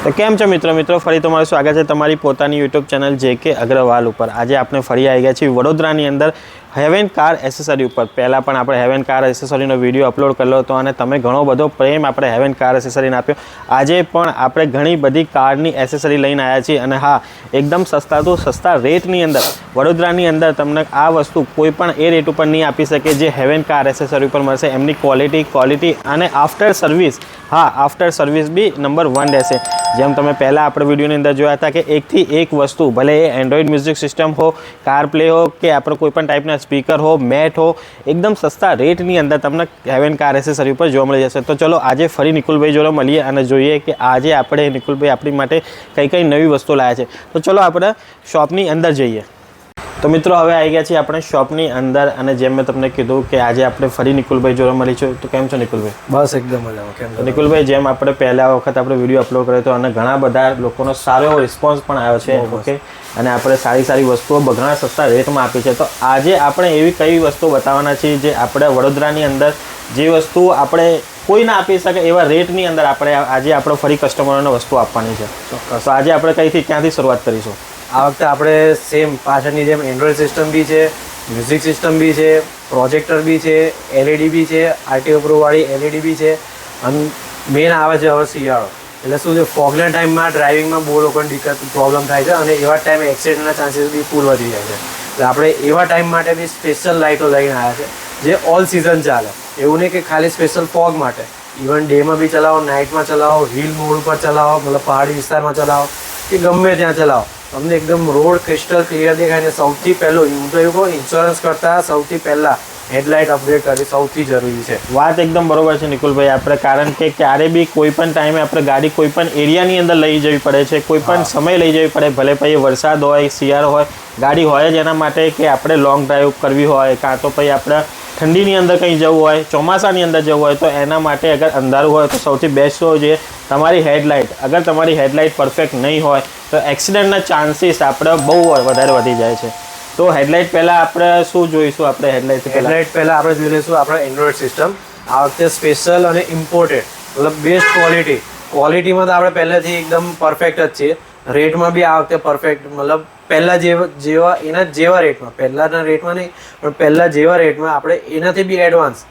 તો કેમ છો મિત્રો ફરી તમારું સ્વાગત છે તમારી પોતાની યુટ્યુબ ચેનલ JK અગ્રવાલ ઉપર। આજે આપણે ફરી આવી ગયા છીએ વડોદરાની અંદર હેવન કાર એસેસરી ઉપર। પહેલાં પણ આપણે હેવન કાર એસેસરીનો વિડીયો અપલોડ કરેલો હતો અને તમે ઘણો બધો પ્રેમ આપણે હેવન કાર એસેસરીને આપ્યો। આજે પણ આપણે ઘણી બધી કારની એસેસરી લઈને આવ્યા છીએ અને હા, એકદમ સસ્તા તો સસ્તા રેટની અંદર વડોદરાની અંદર તમને આ વસ્તુ કોઈ પણ એ રેટ ઉપર નહીં આપી શકે જે હેવન કાર એસેસરી ઉપર મળશે। એમની ક્વોલિટી અને આફ્ટર સર્વિસ, હા આફ્ટર સર્વિસ બી નંબર 1 રહેશે। જેમ તમે પહેલાં આપણે વિડીયોની અંદર જોયા હતા કે એકથી એક વસ્તુ, ભલે એ એન્ડ્રોઈડ મ્યુઝિક સિસ્ટમ હો, કાર પ્લે હો કે આપણે કોઈ પણ ટાઈપના સ્પીકર હો, મેટ હો, એકદમ સસ્તા રેટની અંદર તમને હેવન કાર એસેસરી ઉપર જોવા મળી જશે। તો ચલો આજે ફરી નિકુલભાઈ જોડે મળીએ અને જોઈએ કે આજે આપણે નિકુલભાઈ આપણી માટે કઈ નવી વસ્તુ લાવ્યા છે। તો ચલો આપણે શોપની અંદર જઈએ। તો મિત્રો હવે આવી ગયા છીએ આપણે શોપની અંદર અને જેમ મેં તમને કીધું કે આજે આપણે ફરી નિકુલભાઈ જોડે મળીશું। તો કેમ છો નિકુલભાઈ? બસ એકદમ મજામાં। કેમ છો નિકુલભાઈ? જેમ આપણે પહેલા વખત આપણે વિડીયો અપલોડ કર્યો હતો અને ઘણા બધા લોકોનો સારો એવો રિસ્પોન્સ પણ આવ્યો છે, ઓકે, અને આપણે સારી વસ્તુઓ ઘણા સસ્તા રેટમાં આપી છે। તો આજે આપણે એવી કઈ વસ્તુ બતાવવાના છીએ જે આપણે વડોદરાની અંદર જે વસ્તુ આપણે કોઈ ના આપી શકે એવા રેટની અંદર આજે આપણે ફરી કસ્ટમરોને વસ્તુ આપવાની છે। તો આજે આપણે ક્યાંથી શરૂઆત કરીશું? આ વખતે આપણે સેમ પાછળની જેમ એન્ડ્રોઈડ સિસ્ટમ બી છે, મ્યુઝિક સિસ્ટમ બી છે, પ્રોજેક્ટર બી છે, LED બી છે, RTO Pro વાળી LED બી છે અને મેન આવે છે હવે શિયાળો, એટલે શું છે ફોગના ટાઈમમાં ડ્રાઇવિંગમાં બહુ લોકોને પ્રોબ્લેમ થાય છે અને એવા ટાઈમે એક્સિડન્ટના ચાન્સીસ બી ફૂલ વધી જાય છે। એટલે આપણે એવા ટાઈમ માટે બી સ્પેશિયલ લાઇટો લઈને આવ્યા છે જે ઓલ સિઝન ચાલે। એવું નહીં કે ખાલી સ્પેશિયલ ફોગ માટે, ઇવન ડેમાં બી ચલાવો, નાઇટમાં ચલાવો, હિલ મોડ ઉપર ચલાવો, મતલબ પહાડી વિસ્તારમાં ચલાવો કે ગમે ત્યાં ચલાવો, તમને એકદમ રોડ ક્રિસ્ટલ ક્લિયર દેખાય। ને સૌથી પહેલું હું તો એવું કહું, ઇન્સ્યોરન્સ કરતાં સૌથી પહેલાં હેડલાઇટ અપગ્રેડ કરવી સૌથી જરૂરી છે। વાત એકદમ બરોબર છે નિકુલભાઈ આપણે, કારણ કે ક્યારે બી કોઈ પણ ટાઈમે આપણે ગાડી કોઈ પણ એરિયાની અંદર લઈ જવી પડે છે, કોઈ પણ સમય લઈ જવી પડે, ભલે પછી વરસાદ હોય, શિયાળો હોય, ગાડી હોય જ એના માટે કે આપણે લોંગ ડ્રાઈવ કરવી હોય, કાં તો પછી આપણે ઠંડીની અંદર કંઈ જવું હોય, ચોમાસાની અંદર જવું હોય, તો એના માટે અગર અંધારું હોય તો સૌથી બેસ્ટ હોય છે તમારી હેડલાઇટ। અગર તમારી હેડલાઇટ પરફેક્ટ નહીં હોય તો એક્સિડન્ટના ચાન્સીસ આપણે બહુ વધારે વધી જાય છે। તો હેડલાઇટ પહેલાં આપણે શું જોઈશું? આપણે હેડલાઇટ પહેલાં આપણે જોઈ લઈશું આપણે એન્ડ્રોઈડ સિસ્ટમ। આ વખતે સ્પેશિયલ અને ઇમ્પોર્ટેડ, મતલબ બેસ્ટ ક્વોલિટીમાં તો આપણે પહેલેથી એકદમ પરફેક્ટ જ છીએ। રેટમાં બી આ વખતે પરફેક્ટ, મતલબ પહેલાં જેવા એના જેવા રેટમાં, પહેલાંના રેટમાં નહીં પણ પહેલાં જેવા રેટમાં આપણે એનાથી બી એડવાન્સ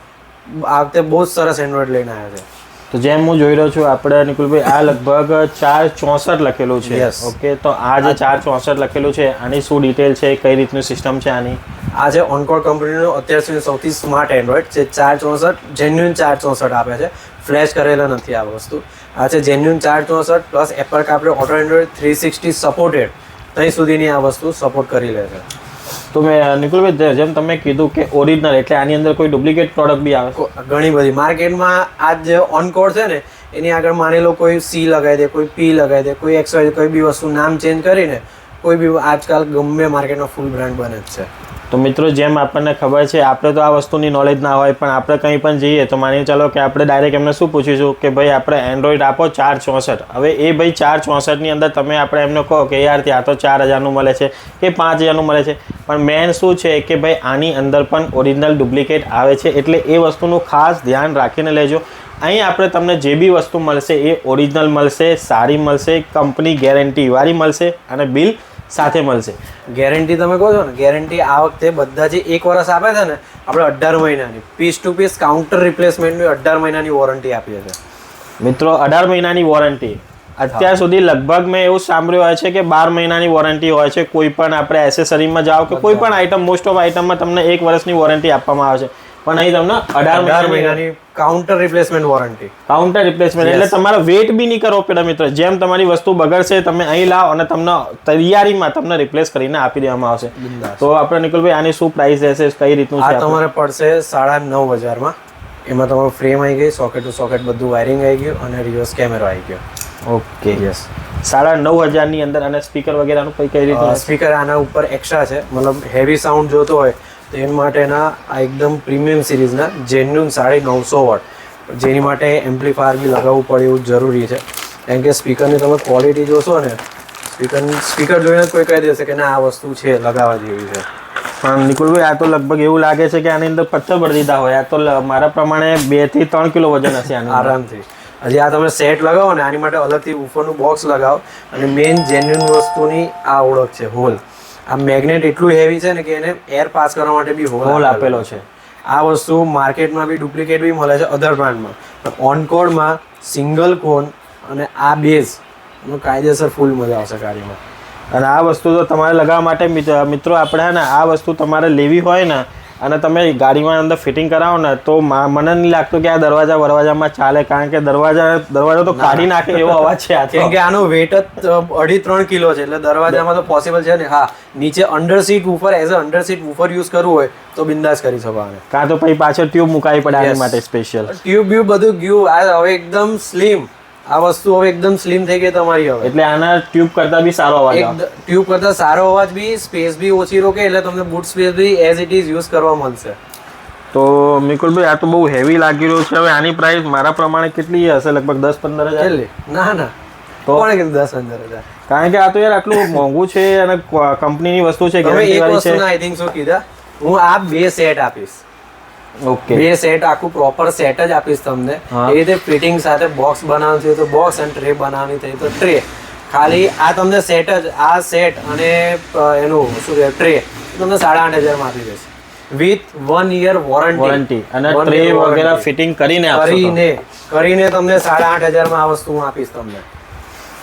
આ વખતે બહુ જ સરસ એન્ડ્રોઈડ લઈને આવ્યા છે। તો જેમ હું જોઈ રહ્યો છું આપણે નિકુલભાઈ, આ લગભગ 464 લખેલું છે, ઓકે। તો આ જે 464 લખેલું છે આની શું ડિટેલ છે, કઈ રીતનું સિસ્ટમ છે આની? આ છે ઓનકોર કંપનીનું અત્યાર સુધી સૌથી સ્માર્ટ એન્ડ્રોઈડ છે। 464 જેન્યુઇન 464 આપે છે, ફ્લેશ કરેલા નથી આ વસ્તુ। આ છે genuine 464 plus Apple કારપ્લે auto Android 360 supported, ત્યાં સુધીની આ વસ્તુ સપોર્ટ કરી લે છે। તો મેં નિકુલભાઈ જેમ તમે કીધું કે ઓરિજિનલ, એટલે આની અંદર કોઈ ડુપ્લિકેટ પ્રોડક્ટ બી આવે? ઘણી બધી માર્કેટમાં આ જે ઓનકોર છે ને એની આગળ માની લો કોઈ C લગાવી દે, કોઈ P લગાવી દે, કોઈ XY, કોઈ બી વસ્તુ નામ ચેન્જ કરીને કોઈ બી આજકાલ ગમે માર્કેટમાં ફૂલ બ્રાન્ડ બને જ છે। તો મિત્રો જેમ આપણને ખબર છે, આપણે તો આ વસ્તુની નોલેજ ના હોય પણ આપણે કંઈ પણ જઈએ તો માની ચાલો કે આપણે ડાયરેક્ટ એમને શું પૂછીશું કે ભાઈ આપણે એન્ડ્રોઈડ આપો 464। હવે એ ભાઈ 464ની અંદર તમે આપણે એમને કહો કે યાર ત્યાં તો 4000નું મળે છે કે 5000નું મળે છે, પણ મેન શું છે કે ભાઈ આની અંદર પણ ઓરિજિનલ ડુપ્લિકેટ આવે છે, એટલે એ વસ્તુનું ખાસ ધ્યાન રાખીને લેજો। અહીં આપણે તમને જે બી વસ્તુ મળશે એ ઓરિજિનલ મળશે, સારી મળશે, કંપની ગેરંટીવાળી મળશે અને બિલ સાથે મળશે। ગેરંટી તમે કહો છો ને, ગેરંટી આ વખતે બધા જે 1 વર્ષ આપે છે ને, આપણે 18 મહિનાની પીસ ટુ પીસ કાઉન્ટર રિપ્લેસમેન્ટની 18 મહિનાની વોરંટી આપીએ છીએ મિત્રો। 18 મહિનાની વોરંટી અત્યાર સુધી લગભગ મેં એવું સાંભળ્યું હોય છે કે 12 મહિનાની વોરંટી હોય છે કોઈ પણ આપણે એસેસરીમાં જાઓ કે કોઈ પણ આઈટમ, મોસ્ટ ઓફ આઈટમમાં તમને 1 વર્ષની વોરંટી આપવામાં આવે છે, પણ અહીં તમને 18 મહિનાની counter replacement warranty. Counter replacement એટલે તમારે વેઇટ બી નહીં કરવો પડે મિત્રો। જેમ તમારી વસ્તુ બગડશે તમે અહીં લાવો અને તમને તૈયારીમાં તમને રિપ્લેસ કરીને આપી દેવામાં આવશે। તો આપણે નિકુલભાઈ આની શું પ્રાઇસ રહેશે, કઈ રીતનું છે? આ તમારે પડશે 9,500માં। એમાં તમારું ફ્રેમ આવી ગઈ, સોકેટ ટુ સોકેટ બધું વાયરિંગ આવી ગયું અને રિવર્સ કેમેરો આવી ગયો, ઓકે। યસ, 9,500ની અંદર। અને સ્પીકર વગેરેનું કઈ રીતે? સ્પીકર આના ઉપર એક્સ્ટ્રા છે, મતલબ હેવી સાઉન્ડ જોતો હોય તો એના માટેના આ એકદમ પ્રીમિયમ સિરીઝના જેન્યુન 950 વોટ, જેની માટે એમ્પ્લીફાયર બી લગાવવું પડે એવું જરૂરી છે, કારણ કે સ્પીકરની તમે ક્વોલિટી જોશો ને, સ્પીકર જોઈને કોઈ કહી દેશે કે ના આ વસ્તુ છે લગાવવા જેવી છે। પણ નિકુલભાઈ આ તો લગભગ એવું લાગે છે કે આની અંદર પથ્થર ભરી દીધા હોય। આ તો મારા પ્રમાણે 2 થી 3 કિલો વજન હશે આનું આરામથી। હજી આ તમે સેટ લગાવો ને આની માટે અલગથી ઉપરનું બોક્સ લગાવો અને મેઇન જેન્યુન વસ્તુની આ ઓળખ છે હોલ. આ મેગ્નેટ એટલું હેવી છે ને કે એને એર પાસ કરવા માટે બી હોલ આપેલો છે. આ વસ્તુ માર્કેટમાં બી ડુપ્લિકેટ બી મળે છે અધર બ્રાન્ડમાં, પણ ઓનકોડમાં સિંગલ કોન અને આ બેઝ કાયદેસર ફૂલ મજા આવશે ગાડીમાં. અને આ વસ્તુ તો તમારે લગાવવા માટે મિત્રો આપણે ને આ વસ્તુ તમારે લેવી હોય ને અને તમે ગાડીમાં અંદર ફિટિંગ કરાવો ને તો મને નહીં લાગતું કે આ દરવાજામાં ચાલે, કારણ કે દરવાજો તો કાઢી નાખે એવો અવાજ છે. કેમ કે આનો વેટ જ 2.5-3 કિલો છે એટલે દરવાજામાં તો પોસિબલ છે ને. હા, નીચે under seat woofer as a under seat woofer use કરવું હોય તો બિંદાસ કરી શકો આને. કાં તો પછી પાછળ ટ્યુબ મુકાવી પડે આની માટે સ્પેશિયલ. ટ્યુબ બધું ગયું. આ હવે એકદમ સ્લિમ, આ વસ્તુ હવે એકદમ સ્લિમ થઈ ગઈ તમારી હવે. એટલે આના ટ્યુબ કરતા બી સારો અવાજ આવે. ટ્યુબ કરતા સારો અવાજ બી, સ્પેસ બી ઓછી રોકે એટલે તમને બૂટ સ્પેસ બી એઝ ઇટ ઇઝ યુઝ કરવા મળશે. તો મિકુલભાઈ આ તો બહુ હેવી લાગી રહ્યું છે. હવે આની પ્રાઇસ મારા પ્રમાણે કેટલી હશે? લગભગ 10-15 હજાર? ના ના, તો કોણે કીધું 10-15 હજાર? કારણ કે આ તો યાર આટલું મોંઘું છે અને કંપનીની વસ્તુ છે, ગેરંટી વાળી છે. આઈ થિંક સો કીધા હું આ 2 સેટ આપીશ. ઓકે, 2 સેટ આખું પ્રોપર સેટ જ આપીશ તમને. એ રીતે ફિટિંગ સાથે બોક્સ બનાવવાનું છે તો બોક્સ અને ટ્રે બનાવવાની થઈ તો ટ્રે. ખાલી આ તમને સેટ જ, આ સેટ અને એનું શું કહે ટ્રે તમને 8,500 માં આપી દેશે વિથ 1 year વોરંટી. અને ટ્રે વગેરે ફિટિંગ કરીને તમને 8,500 માં આ વસ્તુ હું આપીશ તમને.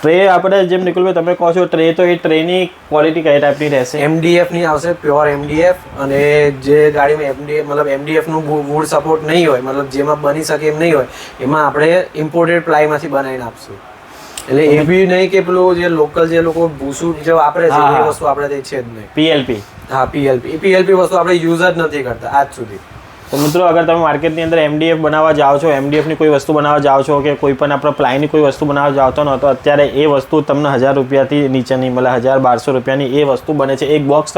ટ્રે આપણે જેમ નિકુલભાઈ તમે કહો છો ટ્રે, તો એ ટ્રેની ક્વોલિટી કઈ ટાઈપની રહેશે? MDF ની આવશે, પ્યોર MDF. અને જે ગાડીમાં MDF મતલબ MDF નું વુડ સપોર્ટ નહીં હોય, મતલબ જેમાં બની શકે એમ નહીં હોય, એમાં આપણે ઇમ્પોર્ટેડ પ્લાયમાંથી બનાવીને આપશું. એટલે એ બી નહીં કે પેલું જે લોકલ જે લોકો ભૂસું જે વાપરે છે એ વસ્તુ આપણે તે છે જ નહીં. PLP. હા, PLP વસ્તુ આપણે યુઝ જ નથી કરતા આજ સુધી. તો મિત્રો અગર તમે માર્કેટની અંદર MDF બનાવવા જાઓ છો, MDFની કોઈ વસ્તુ બનાવવા જાઓ છો કે કોઈ પણ આપણે પ્લાયની કોઈ વસ્તુ બનાવવા જાઓ છો ને, તો અત્યારે એ વસ્તુ તમને 1,000 રૂપિયાથી નીચેની મળે. 1,000-1,200 રૂપિયાની એ વસ્તુ બને છે. એક બોક્સ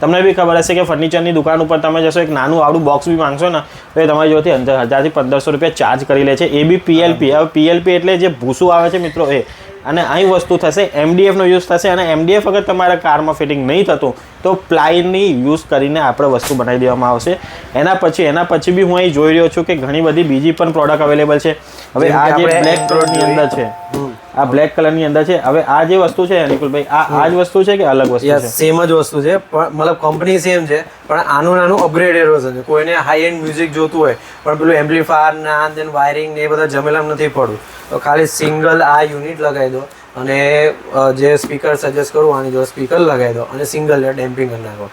તમને બી ખબર હશે કે ફર્નિચરની દુકાન ઉપર તમે જશો, એક નાનું આવડું બોક્સ બી માંગશો ને તો એ તમારી જોડેથી 1,000 થી 1,500 રૂપિયા ચાર્જ કરી લે છે. એ બી PLP. હવે PLP એટલે જે ભૂસું આવે છે મિત્રો એ. અને અહીં વસ્તુ થશે MDF નો યુઝ થશે. અને MDF અગર તમારા કારમાં ફિટિંગ નહીં થતું તો પ્લાયની યુઝ કરીને આપણે વસ્તુ બનાવી દેવામાં આવશે. એના પછી બી હું અહીં જોઈ રહ્યો છું કે ઘણી બધી બીજી પણ પ્રોડક્ટ અવેલેબલ છે. હવે આ જે બ્લેક કલરની અંદર છે, આ બ્લેક કલરની અંદર છે. હવે આ જે વસ્તુ છે નિકુલભાઈ, આ જ વસ્તુ છે કે અલગ વસ્તુ છે? સેમ જ વસ્તુ છે, પણ મતલબ કંપની સેમ છે, પણ આનું નાનું અપગ્રેડેડ વર્ઝન છે. કોઈને હાઈ એન્ડ મ્યુઝિક જોતું હોય પણ પેલું એમ્પ્લીફાયર ના દેન વાયરિંગ ને એ બધા ઝમેલામ નથી પડવું, તો ખાલી સિંગલ આ યુનિટ લગાવી દો અને જે સ્પીકર સજેસ્ટ કરું આની જો સ્પીકર લગાવી દો અને સિંગલ ડેમ્પિંગ કરી નાખો.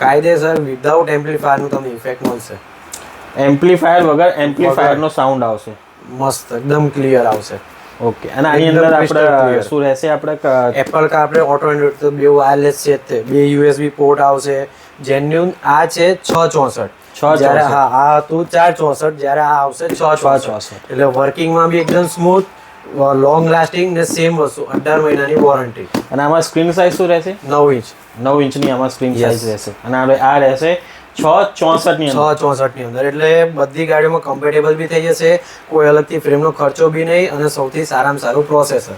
કાયદેસર વિધાઉટ એમ્પ્લીફાયરનું તમને ઇફેક્ટ મળશે. એમ્પ્લીફાયર વગર એમ્પ્લીફાયરનો સાઉન્ડ આવશે, મસ્ત એકદમ ક્લિયર આવશે. ઓકે. અને આની અંદર આપણે શું રહેશે? આપણે એપલ કાર આપણે ઓટો એન્ડ્રોઇડ તો બે વાયરલેસ છે જ, 2 USB પોર્ટ આવશે જેન્યુન. આ છે 664. જ્યારે આ હતું 464, જ્યારે આ આવશે 664. એટલે વર્કિંગમાં બી એકદમ સ્મૂથ, લોંગ લાસ્ટિંગ ને સેમ વસ્તુ 18 મહિનાની વોરંટી. અને આમાં સ્ક્રીન સાઇઝ શું રહેશે? 9 ઇંચ. 9 ઇંચની આમાં સ્ક્રીન સાઇઝ રહેશે. અને આ રહેશે 664 ની અંદર. 664 ની અંદર. એટલે બધી ગાડીઓમાં કમ્પેટેબલ બી થઈ જશે, કોઈ અલગથી ફ્રેમનો ખર્ચો બી નહીં, અને સૌથી સારામાં સારું પ્રોસેસર.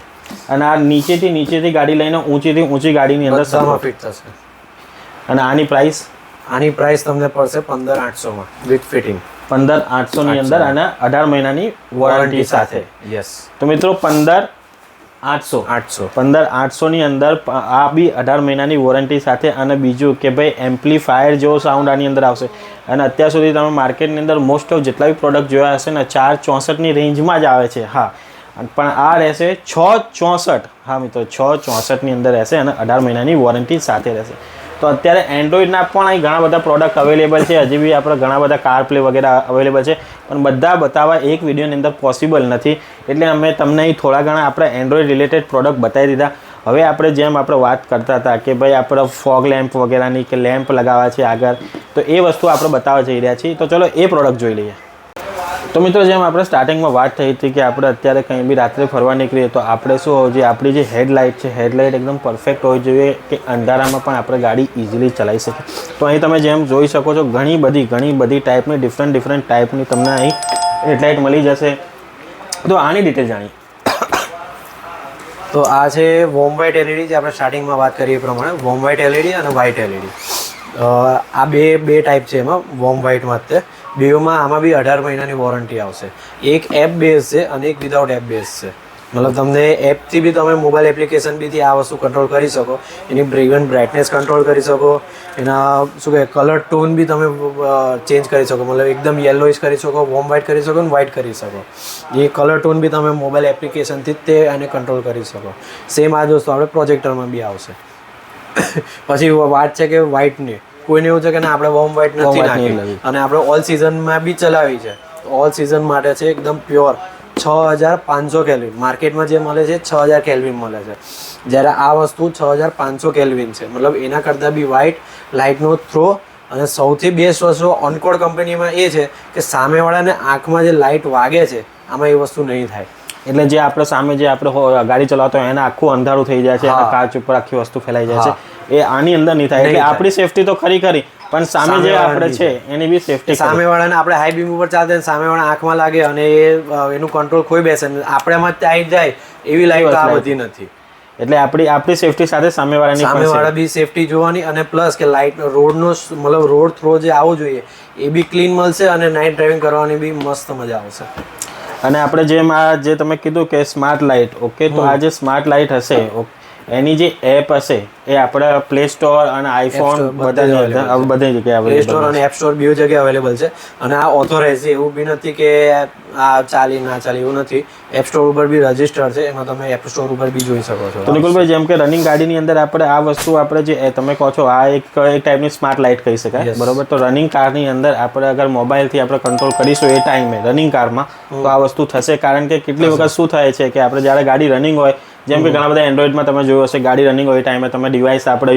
અને આ નીચેથી ગાડી લઈને ઊંચી ગાડીની અંદર ફિટ થશે. અને આની પ્રાઇસ તમને પડશે 15,800 માં વિથ ફિટિંગ. 15,800 ની અંદર અને 18 મહિનાની વોરંટી સાથે. યસ. તો મિત્રો 15,800 ની અંદર આ બી 18 મહિનાની વોરંટી સાથે. અને બીજું કે ભાઈ એમ્પ્લીફાયર જેવો સાઉન્ડ આની અંદર આવશે. અને અત્યાર સુધી તમે માર્કેટની અંદર મોસ્ટ ઓફ જેટલા બી પ્રોડક્ટ જોયા હશે ને 464 ની રેન્જમાં જ આવે છે. હા, પણ આ રહેશે 664. હા મિત્રો, 664 ની અંદર રહેશે અને 18 મહિનાની વોરંટી સાથે રહેશે. તો અત્યારે એન્ડ્રોઈડના પણ અહીં ઘણા બધા પ્રોડક્ટ અવેલેબલ છે. હજી બી આપણે ઘણા બધા કાર પ્લે વગેરે અવેલેબલ છે, પણ બધા બતાવવા એક વિડીયોની અંદર પોસિબલ નથી. એટલે અમે તમને અહીં થોડા ઘણા આપણે એન્ડ્રોઈડ રિલેટેડ પ્રોડક્ટ બતાવી દીધા. હવે આપણે જેમ આપણે વાત કરતા હતા કે ભાઈ આપણે ફોગ લેમ્પ વગેરેની કે લેમ્પ લગાવવા છે આગળ, તો એ વસ્તુ આપણે બતાવવા જઈ રહ્યા છીએ. તો ચલો એ પ્રોડક્ટ જોઈ લઈએ. તો મિત્રો જેમ આપણે સ્ટાર્ટિંગમાં વાત થઈ હતી કે આપણે અત્યારે કંઈ બી રાત્રે ફરવા નીકળીએ તો આપણે શું હોવું જોઈએ, આપણી જે હેડલાઇટ છે હેડલાઇટ એકદમ પરફેક્ટ હોવી જોઈએ કે અંધારામાં પણ આપણે ગાડી ઇઝીલી ચલાવી શકીએ. તો અહીં તમે જેમ જોઈ શકો છો ઘણી બધી ટાઈપની ડિફરન્ટ ટાઈપની તમને અહીં હેડલાઇટ મળી જશે. તો આની ડિટેલ જાણીએ. તો આ છે વોર્મ વ્હાઇટ LED, જે આપણે સ્ટાર્ટિંગમાં વાત કરીએ એ પ્રમાણે વોર્મ વ્હાઇટ LED અને વ્હાઇટ LED. આ બે ટાઈપ છે એમાં વોર્મ વ્હાઇટમાં. તે બેમાં આમાં બી 18 મહિનાની વોરંટી આવશે. એક એપ બેઝ છે અને એક વિધાઉટ એપ બેઝ છે. મતલબ તમને એપથી બી તમે મોબાઈલ એપ્લિકેશન બીથી આ વસ્તુ કંટ્રોલ કરી શકો. એની બ્રાઇટનેસ કંટ્રોલ કરી શકો, એના શું કહે કલર ટોન બી તમે ચેન્જ કરી શકો. મતલબ એકદમ યલોઇશ કરી શકો, વોર્મ વ્હાઇટ કરી શકો અને વ્હાઇટ કરી શકો. એ કલર ટોન બી તમે મોબાઈલ એપ્લિકેશનથી જ તે એને કંટ્રોલ કરી શકો. સેમ આ જ વસ્તુ આપણે પ્રોજેક્ટરમાં બી આવશે. પછી વાત છે કે વ્હાઇટની, કોઈને એવું છે કે ના આપણે વોર્મ વ્હાઇટ નથી નાખી અને આપણે ઓલ સિઝનમાં બી ચલાવી છે. ઓલ સિઝન માટે છે એકદમ પ્યોર 6500 કેલ્વિન. માર્કેટમાં જે મળે છે 6000 કેલ્વિન મળે છે, જ્યારે આ વસ્તુ 6500 કેલ્વિન છે. મતલબ એના કરતાં બી વ્હાઇટ, લાઇટનો થ્રો અને સૌથી બેસ્ટ વસ્તુ ઓનકોડ કંપનીમાં એ છે કે સામેવાળાને આંખમાં જે લાઇટ વાગે છે આમાં એ વસ્તુ નહીં થાય. એટલે જે આપણે સામે જે આપણે ગાડી ચલાવતો હોય એને આખું અંધારું થઈ જાય છે, એના કાચ ઉપર આખી વસ્તુ ફેલાઈ જાય છે, એ આની અંદર નહીં થાય. એટલે આપણી સેફટી તો ખરી પણ સામે જે આપણે છે એની બી સેફટી. સામેવાળાને આપણે હાઈ બીમ ઉપર ચાલતા સામેવાળા આંખમાં લાગે અને એનું કંટ્રોલ ખોઈ બેસે, આપણામાં ત્યાં જાય એવી લાઈટ આ બધી નથી. એટલે આપણી સેફટી સાથે સામેવાળા બી સેફટી જોવાની અને પ્લસ કે લાઇટ રોડનો મતલબ રોડ થ્રો જે આવવો જોઈએ એ બી ક્લીન મળશે અને નાઇટ ડ્રાઇવિંગ કરવાની બી મસ્ત મજા આવશે. અને આપણે જેમ આ જે તમે કીધું કે સ્માર્ટ લાઇટ, ઓકે, તો આ જે સ્માર્ટ લાઇટ હશે એની જે એપ હશે એ આપણા પ્લે સ્ટોર અને આઈફોન બધી જગ્યાએ પ્લે સ્ટોર અને એપ સ્ટોર બે જગ્યાએ અવેલેબલ છે. અને આ ઓથોરાઇઝ એવું બી નથી કે આ ચાલી ના ચાલી, એવું નથી. એપ સ્ટોર ઉપર બી રજિસ્ટર છે, એમાં તમે એપ સ્ટોર ઉપર બી જોઈ શકો છો. તો નિકુલભાઈ, જેમ કે રનિંગ ગાડીની અંદર આપણે આ વસ્તુ આપણે જે તમે કહો છો આ એક ટાઈપની સ્માર્ટ લાઇટ કહી શકાય, બરોબર. તો રનિંગ કારની અંદર આપણે અગર મોબાઈલથી આપણે કંટ્રોલ કરીશું એ ટાઈમે રનિંગ કારમાં તો આ વસ્તુ થશે. કારણ કે કેટલી વખત શું થાય છે કે આપણે જ્યારે ગાડી રનિંગ હોય, જેમ કે ઘણા બધા એન્ડ્રોઈડમાં તમે જોયું હશે ગાડી રનિંગ હોય એ ટાઈમે તમે ડિવાઇસ આપણે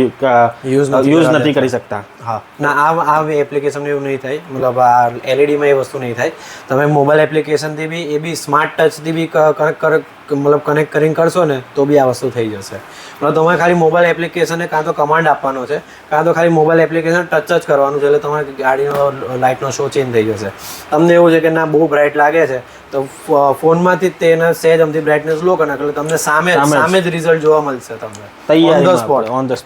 યુઝ નથી કરી શકતા. હા, ના આ એપ્લિકેશન એવું નહીં થાય. મતલબ આ એલઈડીમાં એ વસ્તુ નહીં થાય. તમે મોબાઈલ એપ્લિકેશનથી બી એ બી સ્માર્ટ ટચથી બી કનેક્ટ કરીને કરશો ને તો બી આ વસ્તુ થઈ જશે. મતલબ તમારે ખાલી મોબાઈલ એપ્લિકેશનને કાં તો કમાન્ડ આપવાનો છે, કાં તો ખાલી મોબાઈલ એપ્લિકેશન ટચ જ કરવાનું છે, એટલે તમારી ગાડીનો લાઇટનો શો ચેન્જ થઈ જશે. તમને એવું છે કે ના બહુ બ્રાઇટ લાગે છે તો ફોનમાંથી જ તેને સહેજ અમથી બ્રાઇટનેસ લો કરી નાખો એટલે તમને સામે જ રિઝલ્ટ જોવા મળશે તમને ઓન ધ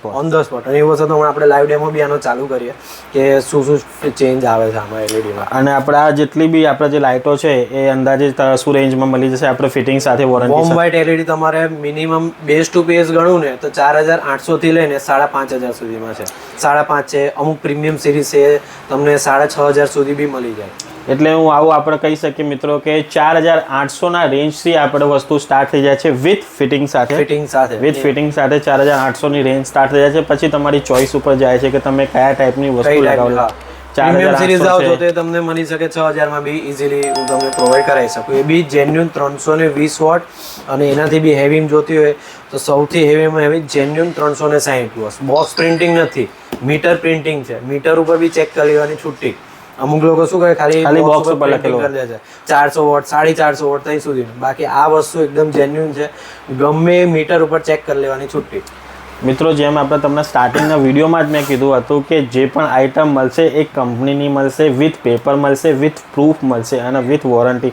સ્પોટ. અને એ વસ્તુ તો આપણે લાઈવ ડેમો બી આનો ચાલુ કરીએ કે શું ચેન્જ આવે છે આમાં એલઈડીમાં. અને આપણા જેટલી બી આપણે જે લાઇટો છે એ અંદાજે શું રેન્જમાં મળી જશે આપણે ફિટિંગ સાથે વોરંટી? વોર્મ વ્હાઇટ એલઈડી તમારે મિનિમમ બેઝ ટુ બેઝ ગણું ને તો 4800 થી લઈને 5500 સુધીમાં છે. 5.5 છે, અમુક પ્રીમિયમ સિરીઝ છે તમને 6500 સુધી બી મળી જાય. એટલે હું આવું આપણે કહી શકીએ મિત્રો કે 4800ના રેન્જથી આપણે વસ્તુ સ્ટાર્ટ થઈ જાય છે વિથ ફિટિંગ સાથે. વિથ ફિટિંગ સાથે 4800ની રેન્જ સ્ટાર્ટ થઈ જાય છે. પછી તમારી ચોઈસ ઉપર જાય છે કે તમે કયા ટાઈપની વસ્તુ લગાવો. પ્રીમિયમ સિરીઝ આવો તો તે તમને મળી શકે 6000 માં બી ઇઝીલી હું તમને પ્રોવાઈડ કરાવી શકું. એ બી જેન્યુન 320 વોટ અને એનાથી બી હેવી જોતી હોય તો સૌથી હેવીમાં heavy genuine 360 watt. Box printing નથી, મીટર પ્રિન્ટિંગ છે. મીટર ઉપર બી ચેક કરી લેવાની છૂટી. અમુક લોકો શું કરે ખાલી બોક્સ ઉપર લખેલું કરી દે છે 400 વોટ 450 વોટ ત્યાં સુધી. બાકી આ વસ્તુ એકદમ જેન્યુન છે, ગમે મીટર ઉપર ચેક કરી લેવાની છૂટી. મિત્રો, જેમ આપણે તમને સ્ટાર્ટિંગના વિડીયોમાં જ મેં કીધું હતું કે જે પણ આઇટમ મળશે એ કંપનીની મળશે, વિથ પેપર મળશે, વિથ પ્રૂફ મળશે અને વિથ વોરંટી.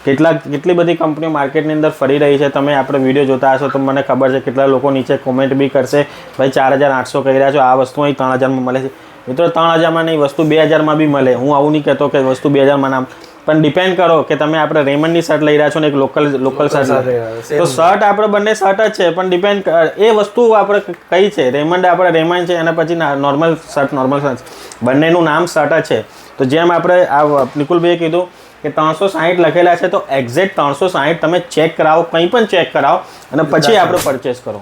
કેટલી બધી કંપનીઓ માર્કેટની અંદર ફરી રહી છે. તમે આપણે વિડીયો જોતા હશો તો મને ખબર છે કેટલા લોકો નીચે કોમેન્ટ બી કરશે ભાઈ 4800 કહી રહ્યા છો, આ વસ્તુ અહીં 3000માં મળે છે. મિત્રો, 3000માં નહીં, વસ્તુ 2000માં બી મળે. હું આવું નહીં કહેતો કે વસ્તુ 2000માં નામ, પણ ડિપેન્ડ કરો કે તમે આપણે રેમન્ડની શર્ટ લઈ રહ્યા છો ને એક લોકલ શર્ટ, તો શર્ટ આપણે બંને શર્ટ જ છે પણ ડિપેન્ડ એ વસ્તુ આપણે કઈ છે. રેમન્ડ આપણે રેમન્ડ છે અને પછી નોર્મલ શર્ટ બંનેનું નામ શર્ટ જ છે. તો જેમ આપણે આ નિકુલભાઈએ કીધું કે 360 લખેલા છે તો એક્ઝેક્ટ 360 તમે ચેક કરાવો, કંઈ પણ ચેક કરાવો અને પછી આપણે પરચેસ કરો.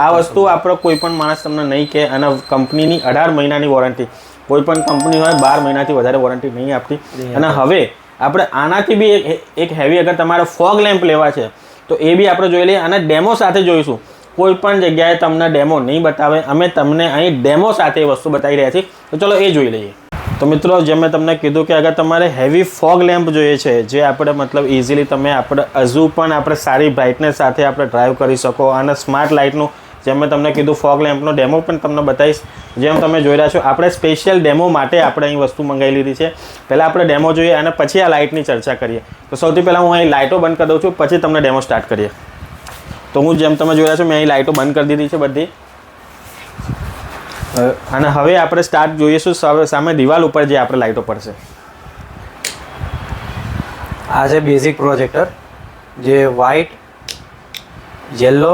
આ વસ્તુ આપણો કોઈ પણ માણસ તમને નહીં કહે. અને કંપનીની 18 મહિનાની વોરંટી, કોઈ પણ કંપની હોય 12 મહિનાથી વધારે વોરંટી નહીં આપતી. અને હવે આપણે આનાથી બી એક હેવી અગર તમારે ફોગ લેમ્પ લેવા છે તો એ બી આપણે જોઈ લઈએ અને ડેમો સાથે જોઈશું. કોઈ પણ જગ્યાએ તમને ડેમો નહીં બતાવે, અમે તમને અહીં ડેમો સાથે એ વસ્તુ બતાવી રહ્યા છીએ. તો ચલો એ જોઈ લઈએ. તો મિત્રો, જેમ મેં તમને કીધું કે અગર તમારે હેવી ફોગ લેમ્પ જોઈએ છે જે આપણે મતલબ ઇઝીલી તમે આપણે હજુ પણ આપણે સારી બ્રાઇટનેસ સાથે આપણે ડ્રાઈવ કરી શકો અને સ્માર્ટ લાઇટનું જેમ મેં તમને કીધું ફોગ લેમ્પનો ડેમો પણ તમને બતાવીશ. જેમ તમે જોઈ રહ્યા છો આપણે સ્પેશિયલ ડેમો માટે આપણે અહીં વસ્તુ મંગાવી લીધી છે. પહેલાં આપણે ડેમો જોઈએ અને પછી આ લાઇટની ચર્ચા કરીએ. તો સૌથી પહેલાં હું અહીં લાઇટો બંધ કરી દઉં છું, પછી તમને ડેમો સ્ટાર્ટ કરીએ. તો હું જેમ તમે જોઈ રહ્યા છો મેં અહીં લાઇટો બંધ કરી દીધી છે બધી. અને હવે આપણે સ્ટાર્ટ જોઈશું સામે દિવાલ ઉપર જે આપણે લાઇટો પડશે. આ છે બેઝિક પ્રોજેક્ટર, જે વ્હાઇટ, યલો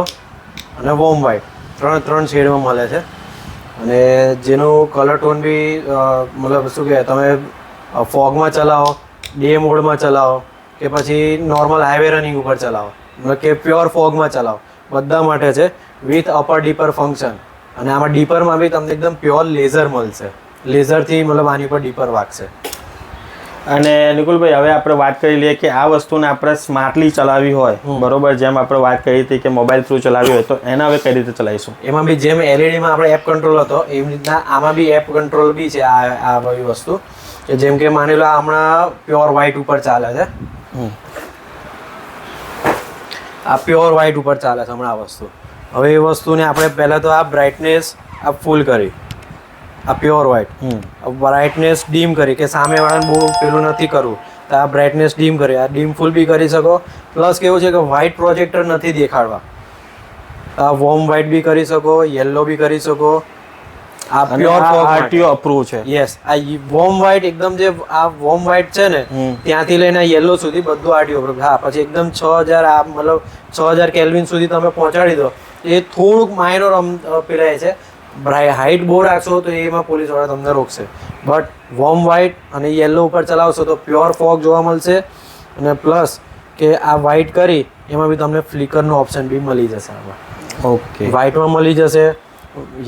અને વોર્મ વ્હાઇટ ત્રણ શેડમાં મળે છે, અને જેનું કલર ટોન બી મતલબ શું કહેવાય, તમે ફોગમાં ચલાવો, ડે મોડમાં ચલાવો કે પછી નોર્મલ હાઈવે રનિંગ ઉપર ચલાવો, મતલબ કે પ્યોર ફોગમાં ચલાવો, બધા માટે છે વિથ અપર ડીપર ફંક્શન. અને આમાં ડીપરમાં બી તમને એકદમ પ્યોર લેઝર મળશે, લેઝરથી મતલબ આની પર ડીપર વાગશે. અને નિકુલભાઈ, હવે આપણે વાત કરી લઈએ કે આ વસ્તુને આપણે સ્માર્ટલી ચલાવવી હોય, બરોબર, જેમ આપણે વાત કરી હતી કે મોબાઈલ થ્રુ ચલાવવી હોય, તો એના હવે કઈ રીતે ચલાવીશું? એમાં બી જેમ એલઈડીમાં આપણે એપ કંટ્રોલ હતો એવી રીતના આમાં બી એપ કંટ્રોલ બી છે. આ બધી વસ્તુ કે જેમ કે માની લો હમણાં પ્યોર વ્હાઇટ ઉપર ચાલે છે, આ પ્યોર વ્હાઇટ ઉપર ચાલે છે હમણાં આ વસ્તુ. હવે એ વસ્તુને આપણે પહેલાં તો આ બ્રાઇટનેસ આ ફૂલ કરી, આ પ્યોર વ્હાઇટ, બ્રાઇટનેસ ડીમ કરી કે સામેવાળાને બહુ પેલું નથી કરવું, તો આ બ્રાઇટનેસ ડીમ કરી, આ ડીમ ફૂલ બી કરી શકો. પ્લસ કેવું છે કે વ્હાઇટ પ્રોજેક્ટર નથી દેખાડવા, આ વોર્મ વ્હાઇટ બી કરી શકો, યલો બી કરી શકો. આ પ્યોર આરટીઓ અપ્રૂવ છે. યસ, આ વોર્મ વ્હાઇટ એકદમ જે આ વોર્મ વ્હાઇટ છે ને ત્યાંથી લઈને યલો સુધી બધું આરટીઓ અપ્રૂવ. હા, પછી એકદમ 6000 આ મતલબ 6000 કેલ્વિન સુધી તમે પહોંચાડી દો, એ થોડુંક માઇનર પેલાય છે. હાઇટ બહુ રાખશો તો એમાં પોલીસવાળા તમને રોકશે, બટ વોર્મ વ્હાઇટ અને યલો ઉપર ચલાવશો તો પ્યોર ફોગ જોવા મળશે. અને પ્લસ કે આ વ્હાઇટ કરી એમાં બી તમને ફ્લિકરનો ઓપ્શન બી મળી જશે. આમાં ઓકે, વ્હાઇટમાં મળી જશે,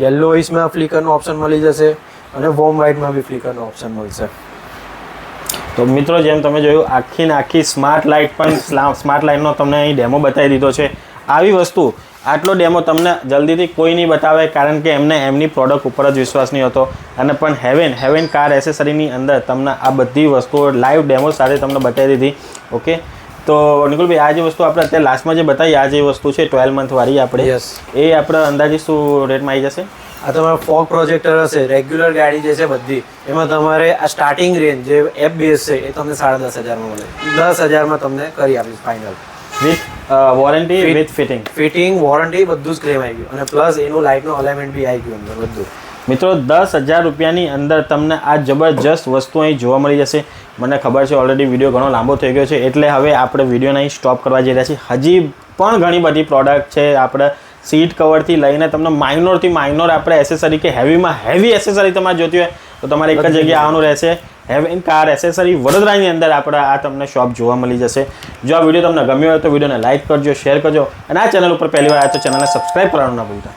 યલોઇશમાં ફ્લિકરનો ઓપ્શન મળી જશે, અને વોર્મ વ્હાઇટમાં બી ફ્લિકરનો ઓપ્શન મળશે. તો મિત્રો, જેમ તમે જોયું, આખી ને આખી સ્માર્ટ લાઇટ પણ સ્માર્ટ લાઇટનો તમને અહીં ડેમો બતાવી દીધો છે. આવી વસ્તુ આટલો ડેમો તમને જલ્દીથી કોઈ નહીં બતાવે, કારણ કે એમને એમની પ્રોડક્ટ ઉપર જ વિશ્વાસ નહીં હતો. અને પણ હેવન કાર એસેસરીની અંદર તમને આ બધી વસ્તુઓ લાઈવ ડેમો સાથે તમને બતાવી દીધી. ઓકે, તો નિકુલભાઈ, આ જે વસ્તુ આપણે અત્યારે લાસ્ટમાં જે બતાવી, આ જે વસ્તુ છે 12 મંથ વાળી આપણે, એ આપણે અંદાજે શું રેટમાં આવી જશે? આ તમારે ફોગ પ્રોજેક્ટર હશે, રેગ્યુલર ગાડી જે છે બધી, એમાં તમારે આ સ્ટાર્ટિંગ રેન્જ જે એપ બેઝ છે એ તમને 10,500માં મળે. 10,000માં તમને કરી આપીશ final, with warranty, with fitting warranty બધું જ ક્લેમ આવી ગયું, અને પ્લસ એનું લાઇટનો અલાઇનમેન્ટ બી આવી ગયું અંદર બધું. મિત્રો, 10,000 રૂપિયાની અંદર તમને આ જબરજસ્ત વસ્તુ અહીં જોવા મળી જશે. મને ખબર છે ઓલરેડી વિડીયો ઘણો લાંબો થઈ ગયો છે, એટલે હવે આપણે વિડીયોને અહીં સ્ટોપ કરવા જઈ રહ્યા છીએ. હજી પણ ઘણી બધી પ્રોડક્ટ છે. આપણે સીટ કવરથી લઈને તમને માઇનોરથી માઇનોર આપણે એસેસરી કે હેવીમાં હેવી એસેસરી તમારે જોતી હોય તો તમારે એક જ જગ્યાએ આવવાનું રહેશે. હેવન કાર એસેસરી વડોદરાની અંદર આપણે આ તમને શોપ જોવા મળી જશે. જો આ વિડીયો તમને ગમ્યો હોય તો વિડીયોને લાઇક કરજો, શેર કરજો, અને આ ચેનલ ઉપર પહેલી વાર આવ્યા તો ચેનલને સબસ્ક્રાઈબ કરવાનું ના ભૂલતા.